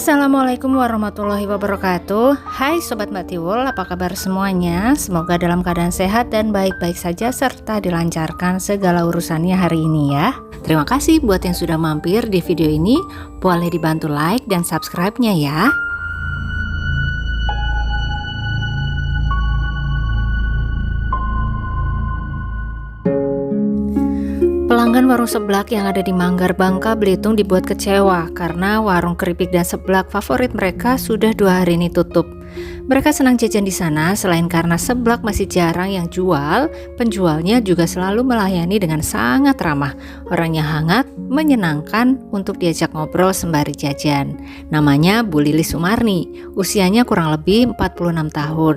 Assalamualaikum warahmatullahi wabarakatuh. Hai Sobat Mbak Tiwul, apa kabar semuanya? Semoga dalam keadaan sehat dan baik-baik saja serta dilancarkan segala urusannya hari ini ya. Terima kasih buat yang sudah mampir di video ini. Boleh dibantu like dan subscribe-nya ya. Pelanggan warung seblak yang ada di Manggar, Bangka Belitung dibuat kecewa karena warung keripik dan seblak favorit mereka sudah 2 hari ini tutup. Mereka senang jajan di sana selain karena seblak masih jarang yang jual, penjualnya juga selalu melayani dengan sangat ramah. Orangnya hangat, menyenangkan untuk diajak ngobrol sembari jajan. Namanya Bu Lilis Sumarni, usianya kurang lebih 46 tahun.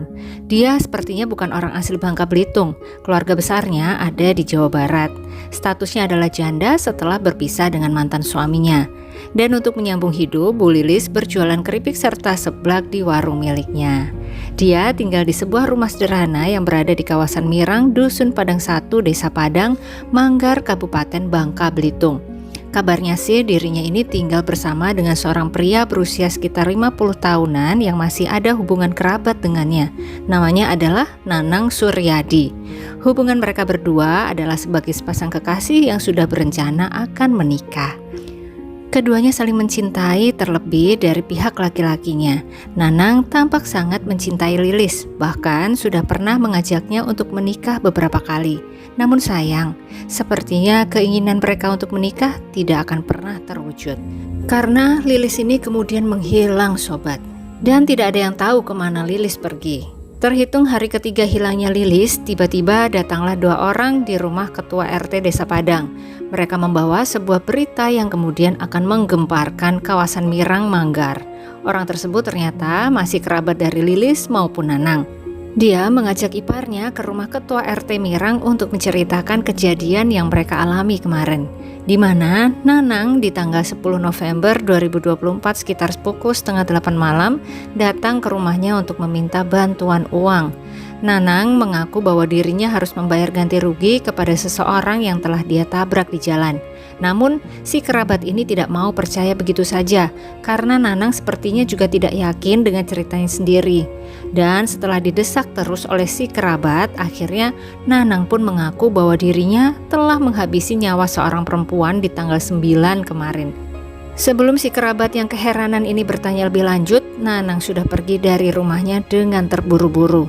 Dia sepertinya bukan orang asli Bangka Belitung, keluarga besarnya ada di Jawa Barat. Statusnya adalah janda setelah berpisah dengan mantan suaminya. Dan untuk menyambung hidup, Bu Lilis berjualan keripik serta seblak di warung miliknya. Dia tinggal di sebuah rumah sederhana yang berada di kawasan Mirang, Dusun Padang 1, Desa Padang, Manggar, Kabupaten Bangka Belitung. Kabarnya sih dirinya ini tinggal bersama dengan seorang pria berusia sekitar 50 tahunan yang masih ada hubungan kerabat dengannya. Namanya adalah Nanang Suryadi. Hubungan mereka berdua adalah sebagai sepasang kekasih yang sudah berencana akan menikah. Keduanya saling mencintai terlebih dari pihak laki-lakinya. Nanang tampak sangat mencintai Lilis, bahkan sudah pernah mengajaknya untuk menikah beberapa kali. Namun sayang, sepertinya keinginan mereka untuk menikah tidak akan pernah terwujud. Karena Lilis ini kemudian menghilang sobat, dan tidak ada yang tahu kemana Lilis pergi. Terhitung hari ketiga hilangnya Lilis, tiba-tiba datanglah 2 orang di rumah Ketua RT Desa Padang. Mereka membawa sebuah berita yang kemudian akan menggemparkan kawasan Mirang, Manggar. Orang tersebut ternyata masih kerabat dari Lilis maupun Nanang. Dia mengajak iparnya ke rumah Ketua RT Mirang untuk menceritakan kejadian yang mereka alami kemarin, di mana Nanang di tanggal 10 November 2024 sekitar pukul setengah 8 malam datang ke rumahnya untuk meminta bantuan uang. Nanang mengaku bahwa dirinya harus membayar ganti rugi kepada seseorang yang telah dia tabrak di jalan. Namun si kerabat ini tidak mau percaya begitu saja karena Nanang sepertinya juga tidak yakin dengan ceritanya sendiri. Dan setelah didesak terus oleh si kerabat, akhirnya Nanang pun mengaku bahwa dirinya telah menghabisi nyawa seorang perempuan di tanggal 9 kemarin. Sebelum si kerabat yang keheranan ini bertanya lebih lanjut, Nanang sudah pergi dari rumahnya dengan terburu-buru.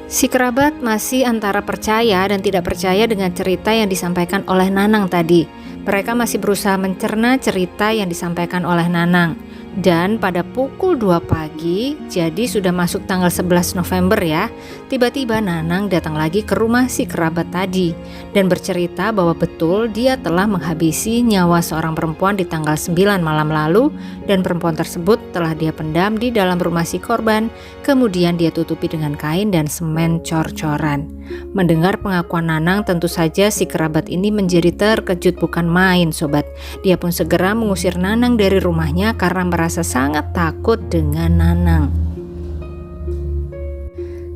Si kerabat masih antara percaya dan tidak percaya dengan cerita yang disampaikan oleh Nanang tadi. Mereka masih berusaha mencerna cerita yang disampaikan oleh Nanang. Dan pada pukul 2 pagi, jadi sudah masuk tanggal 11 November ya, tiba-tiba Nanang datang lagi ke rumah si kerabat tadi dan bercerita bahwa betul dia telah menghabisi nyawa seorang perempuan di tanggal 9 malam lalu, dan perempuan tersebut telah dia pendam di dalam rumah si korban, kemudian dia tutupi dengan kain dan semen cor-coran. Mendengar pengakuan Nanang, tentu saja si kerabat ini menjadi terkejut bukan main sobat. Dia pun segera mengusir Nanang dari rumahnya karena merasa sangat takut dengan Nanang.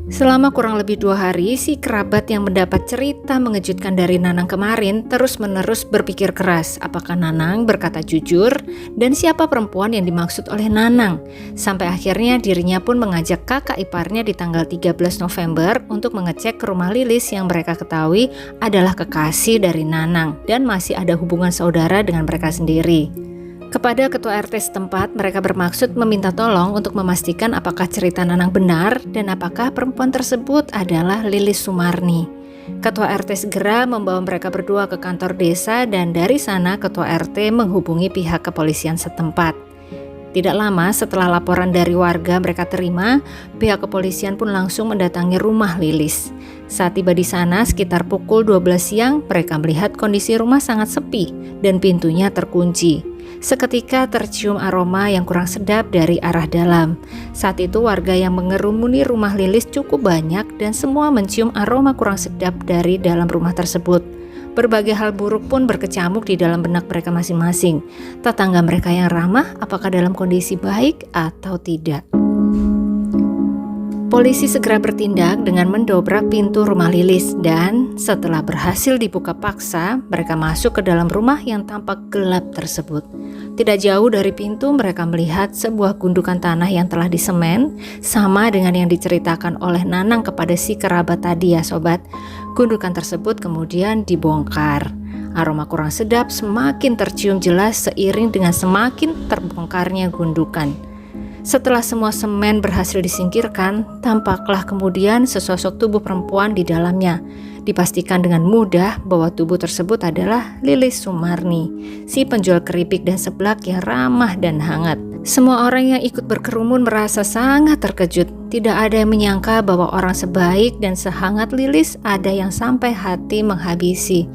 Selama kurang lebih 2 hari, si kerabat yang mendapat cerita mengejutkan dari Nanang kemarin terus-menerus berpikir keras apakah Nanang berkata jujur dan siapa perempuan yang dimaksud oleh Nanang. Sampai akhirnya dirinya pun mengajak kakak iparnya di tanggal 13 November untuk mengecek ke rumah Lilis yang mereka ketahui adalah kekasih dari Nanang dan masih ada hubungan saudara dengan mereka sendiri. Kepada ketua RT setempat, mereka bermaksud meminta tolong untuk memastikan apakah cerita Nanang benar dan apakah perempuan tersebut adalah Lilis Sumarni. Ketua RT segera membawa mereka berdua ke kantor desa dan dari sana ketua RT menghubungi pihak kepolisian setempat. Tidak lama setelah laporan dari warga mereka terima, pihak kepolisian pun langsung mendatangi rumah Lilis. Saat tiba di sana sekitar pukul 12 siang, mereka melihat kondisi rumah sangat sepi dan pintunya terkunci. Seketika tercium aroma yang kurang sedap dari arah dalam. Saat itu warga yang mengerumuni rumah Lilis cukup banyak dan semua mencium aroma kurang sedap dari dalam rumah tersebut. Berbagai hal buruk pun berkecamuk di dalam benak mereka masing-masing. Tetangga mereka yang ramah apakah dalam kondisi baik atau tidak? Polisi segera bertindak dengan mendobrak pintu rumah Lilis dan setelah berhasil dibuka paksa, mereka masuk ke dalam rumah yang tampak gelap tersebut. Tidak jauh dari pintu mereka melihat sebuah gundukan tanah yang telah disemen, sama dengan yang diceritakan oleh Nanang kepada si kerabat tadi ya sobat. Gundukan tersebut kemudian dibongkar. Aroma kurang sedap semakin tercium jelas seiring dengan semakin terbongkarnya gundukan. Setelah semua semen berhasil disingkirkan, tampaklah kemudian sesosok tubuh perempuan di dalamnya. Dipastikan dengan mudah bahwa tubuh tersebut adalah Lilis Sumarni, si penjual keripik dan seblak yang ramah dan hangat. Semua orang yang ikut berkerumun merasa sangat terkejut. Tidak ada yang menyangka bahwa orang sebaik dan sehangat Lilis ada yang sampai hati menghabisi.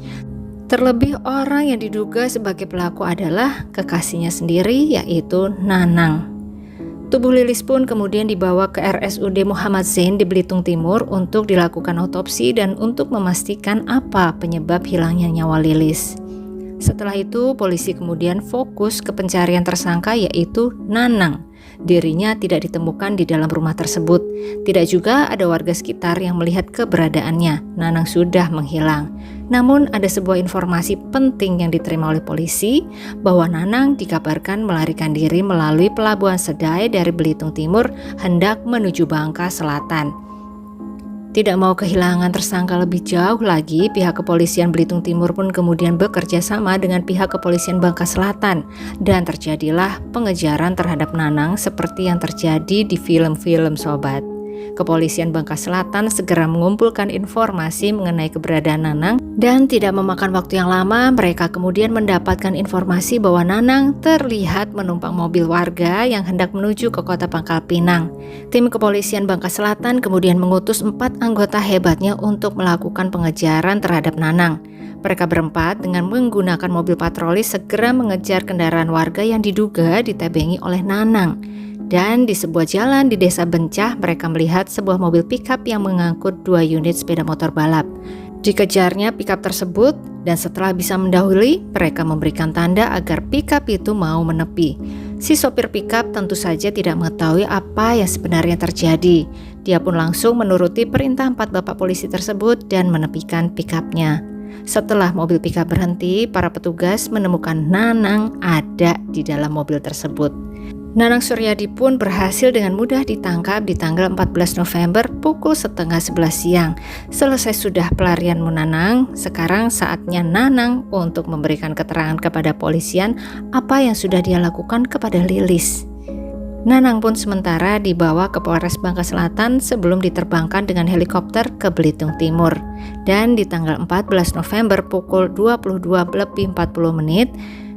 Terlebih orang yang diduga sebagai pelaku adalah kekasihnya sendiri, yaitu Nanang. Tubuh Lilis pun kemudian dibawa ke RSUD Muhammad Zain di Belitung Timur untuk dilakukan otopsi dan untuk memastikan apa penyebab hilangnya nyawa Lilis. Setelah itu, polisi kemudian fokus ke pencarian tersangka yaitu Nanang. Dirinya tidak ditemukan di dalam rumah tersebut. Tidak juga ada warga sekitar yang melihat keberadaannya. Nanang sudah menghilang. Namun ada sebuah informasi penting yang diterima oleh polisi bahwa Nanang dikabarkan melarikan diri melalui pelabuhan Sedai dari Belitung Timur hendak menuju Bangka Selatan. Tidak mau kehilangan tersangka lebih jauh lagi, pihak kepolisian Belitung Timur pun kemudian bekerja sama dengan pihak kepolisian Bangka Selatan dan terjadilah pengejaran terhadap Nanang seperti yang terjadi di film-film sobat. Kepolisian Bangka Selatan segera mengumpulkan informasi mengenai keberadaan Nanang dan tidak memakan waktu yang lama mereka kemudian mendapatkan informasi bahwa Nanang terlihat menumpang mobil warga yang hendak menuju ke kota Pangkal Pinang. Tim kepolisian Bangka Selatan kemudian mengutus 4 anggota hebatnya untuk melakukan pengejaran terhadap Nanang. Mereka berempat dengan menggunakan mobil patroli segera mengejar kendaraan warga yang diduga ditebengi oleh Nanang. Dan di sebuah jalan di desa Bencah, mereka melihat sebuah mobil pickup yang mengangkut 2 unit sepeda motor balap. Dikejarnya pickup tersebut dan setelah bisa mendahului, mereka memberikan tanda agar pickup itu mau menepi. Si sopir pickup tentu saja tidak mengetahui apa yang sebenarnya terjadi. Dia pun langsung menuruti perintah 4 bapak polisi tersebut dan menepikan pickupnya. Setelah mobil pickup berhenti, para petugas menemukan Nanang ada di dalam mobil tersebut. Nanang Suryadi pun berhasil dengan mudah ditangkap di tanggal 14 November pukul 10:30 siang. Selesai sudah pelarian Nanang, sekarang saatnya Nanang untuk memberikan keterangan kepada polisian apa yang sudah dia lakukan kepada Lilis. Nanang pun sementara dibawa ke Polres Bangka Selatan sebelum diterbangkan dengan helikopter ke Belitung Timur. Dan di tanggal 14 November pukul 22:40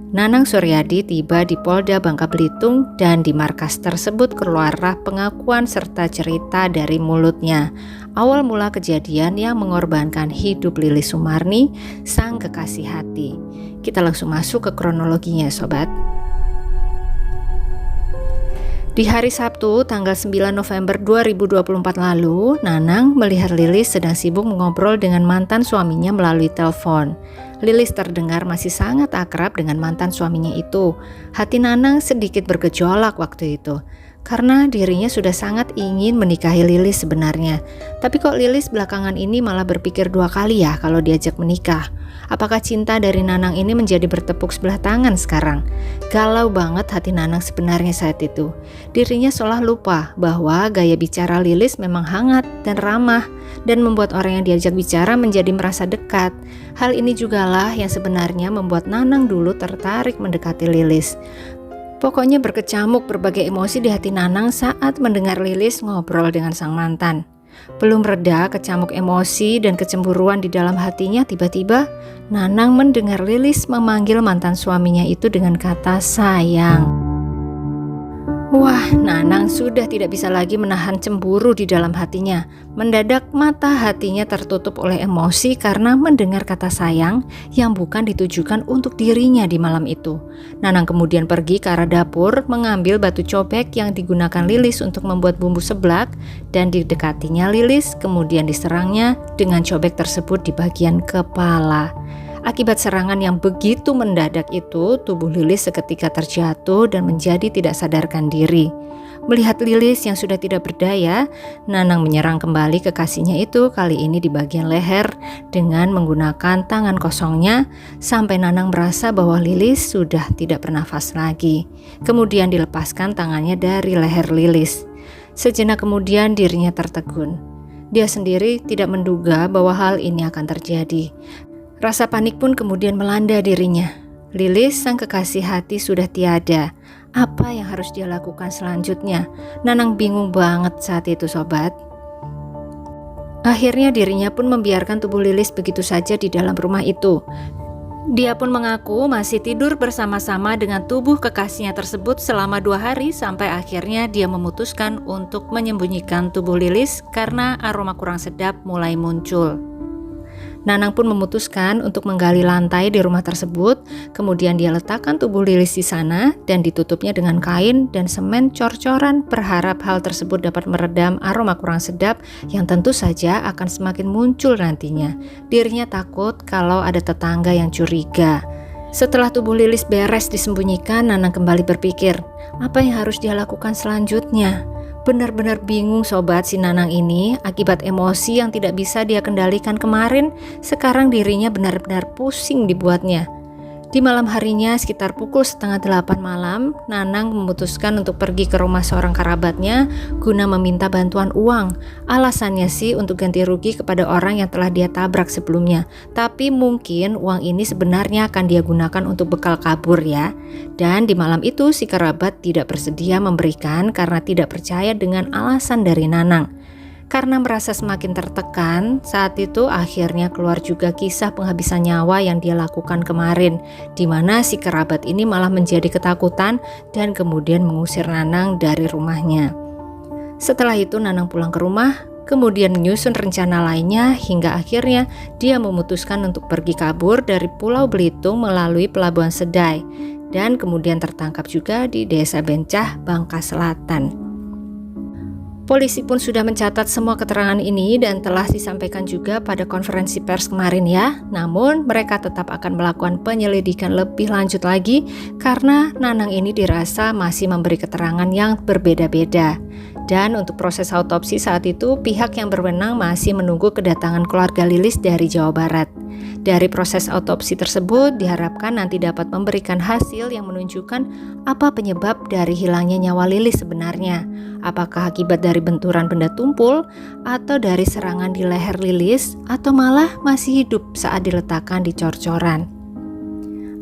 Nanang Suryadi tiba di Polda Bangka Belitung dan di markas tersebut keluarlah pengakuan serta cerita dari mulutnya. Awal mula kejadian yang mengorbankan hidup Lilis Sumarni, sang kekasih hati. Kita langsung masuk ke kronologinya sobat. Di hari Sabtu, tanggal 9 November 2024 lalu, Nanang melihat Lilis sedang sibuk mengobrol dengan mantan suaminya melalui telepon. Lilis terdengar masih sangat akrab dengan mantan suaminya itu. Hati Nanang sedikit bergejolak waktu itu, karena dirinya sudah sangat ingin menikahi Lilis sebenarnya. Tapi kok Lilis belakangan ini malah berpikir 2 kali ya kalau diajak menikah. Apakah cinta dari Nanang ini menjadi bertepuk sebelah tangan sekarang? Galau banget hati Nanang sebenarnya saat itu. Dirinya seolah lupa bahwa gaya bicara Lilis memang hangat dan ramah dan membuat orang yang diajak bicara menjadi merasa dekat. Hal ini jugalah yang sebenarnya membuat Nanang dulu tertarik mendekati Lilis. Pokoknya berkecamuk berbagai emosi di hati Nanang saat mendengar Lilis ngobrol dengan sang mantan. Belum reda kecamuk emosi dan kecemburuan di dalam hatinya, tiba-tiba Nanang mendengar Lilis memanggil mantan suaminya itu dengan kata sayang. Wah, Nanang sudah tidak bisa lagi menahan cemburu di dalam hatinya. Mendadak mata hatinya tertutup oleh emosi karena mendengar kata sayang yang bukan ditujukan untuk dirinya di malam itu. Nanang kemudian pergi ke arah dapur mengambil batu cobek yang digunakan Lilis untuk membuat bumbu seblak dan didekatinya Lilis, kemudian diserangnya dengan cobek tersebut di bagian kepala. Akibat serangan yang begitu mendadak itu, tubuh Lilis seketika terjatuh dan menjadi tidak sadarkan diri. Melihat Lilis yang sudah tidak berdaya, Nanang menyerang kembali kekasihnya itu, kali ini di bagian leher dengan menggunakan tangan kosongnya sampai Nanang merasa bahwa Lilis sudah tidak bernafas lagi. Kemudian dilepaskan tangannya dari leher Lilis. Sejenak kemudian dirinya tertegun. Dia sendiri tidak menduga bahwa hal ini akan terjadi. Rasa panik pun kemudian melanda dirinya. Lilis, sang kekasih hati, sudah tiada. Apa yang harus dia lakukan selanjutnya? Nanang bingung banget saat itu, sobat. Akhirnya dirinya pun membiarkan tubuh Lilis begitu saja di dalam rumah itu. Dia pun mengaku masih tidur bersama-sama dengan tubuh kekasihnya tersebut selama 2 hari sampai akhirnya dia memutuskan untuk menyembunyikan tubuh Lilis karena aroma kurang sedap mulai muncul. Nanang pun memutuskan untuk menggali lantai di rumah tersebut, kemudian dia letakkan tubuh Lilis di sana dan ditutupnya dengan kain dan semen cor-coran, berharap hal tersebut dapat meredam aroma kurang sedap yang tentu saja akan semakin muncul nantinya. Dirinya takut kalau ada tetangga yang curiga. Setelah tubuh Lilis beres disembunyikan, Nanang kembali berpikir, apa yang harus dia lakukan selanjutnya? Benar-benar bingung sobat si Nanang ini akibat emosi yang tidak bisa dia kendalikan kemarin. Sekarang dirinya benar-benar pusing dibuatnya. Di malam harinya sekitar pukul 7:30 malam, Nanang memutuskan untuk pergi ke rumah seorang kerabatnya guna meminta bantuan uang. Alasannya sih untuk ganti rugi kepada orang yang telah dia tabrak sebelumnya. Tapi mungkin uang ini sebenarnya akan dia gunakan untuk bekal kabur ya. Dan di malam itu si kerabat tidak bersedia memberikan karena tidak percaya dengan alasan dari Nanang. Karena merasa semakin tertekan, saat itu akhirnya keluar juga kisah penghabisan nyawa yang dia lakukan kemarin, di mana si kerabat ini malah menjadi ketakutan dan kemudian mengusir Nanang dari rumahnya. Setelah itu Nanang pulang ke rumah, kemudian menyusun rencana lainnya hingga akhirnya dia memutuskan untuk pergi kabur dari Pulau Belitung melalui Pelabuhan Sedai dan kemudian tertangkap juga di Desa Bencah, Bangka Selatan. Polisi pun sudah mencatat semua keterangan ini dan telah disampaikan juga pada konferensi pers kemarin ya. Namun mereka tetap akan melakukan penyelidikan lebih lanjut lagi karena Nanang ini dirasa masih memberi keterangan yang berbeda-beda. Dan untuk proses autopsi saat itu pihak yang berwenang masih menunggu kedatangan keluarga Lilis dari Jawa Barat. Dari proses autopsi tersebut diharapkan nanti dapat memberikan hasil yang menunjukkan apa penyebab dari hilangnya nyawa Lilis sebenarnya. Apakah akibat dari benturan benda tumpul atau dari serangan di leher Lilis atau malah masih hidup saat diletakkan di cor-coran.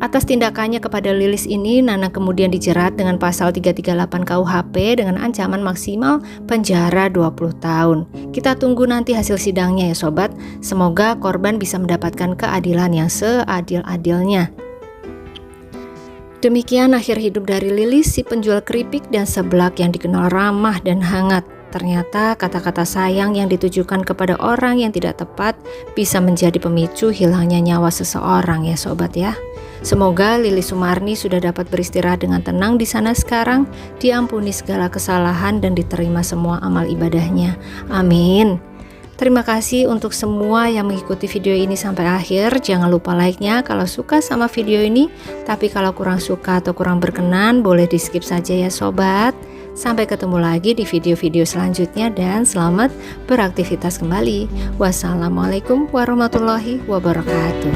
Atas tindakannya kepada Lilis ini, Nanang kemudian dijerat dengan pasal 338 KUHP dengan ancaman maksimal penjara 20 tahun. Kita tunggu nanti hasil sidangnya ya sobat. Semoga korban bisa mendapatkan keadilan yang seadil-adilnya. Demikian akhir hidup dari Lilis, si penjual keripik dan seblak yang dikenal ramah dan hangat. Ternyata kata-kata sayang yang ditujukan kepada orang yang tidak tepat bisa menjadi pemicu hilangnya nyawa seseorang ya sobat ya. Semoga Lilis Sumarni sudah dapat beristirahat dengan tenang di sana sekarang, diampuni segala kesalahan dan diterima semua amal ibadahnya. Amin. Terima kasih untuk semua yang mengikuti video ini sampai akhir. Jangan lupa like-nya kalau suka sama video ini. Tapi kalau kurang suka atau kurang berkenan, boleh di skip saja ya sobat. Sampai ketemu lagi di video-video selanjutnya dan selamat beraktivitas kembali. Wassalamualaikum warahmatullahi wabarakatuh.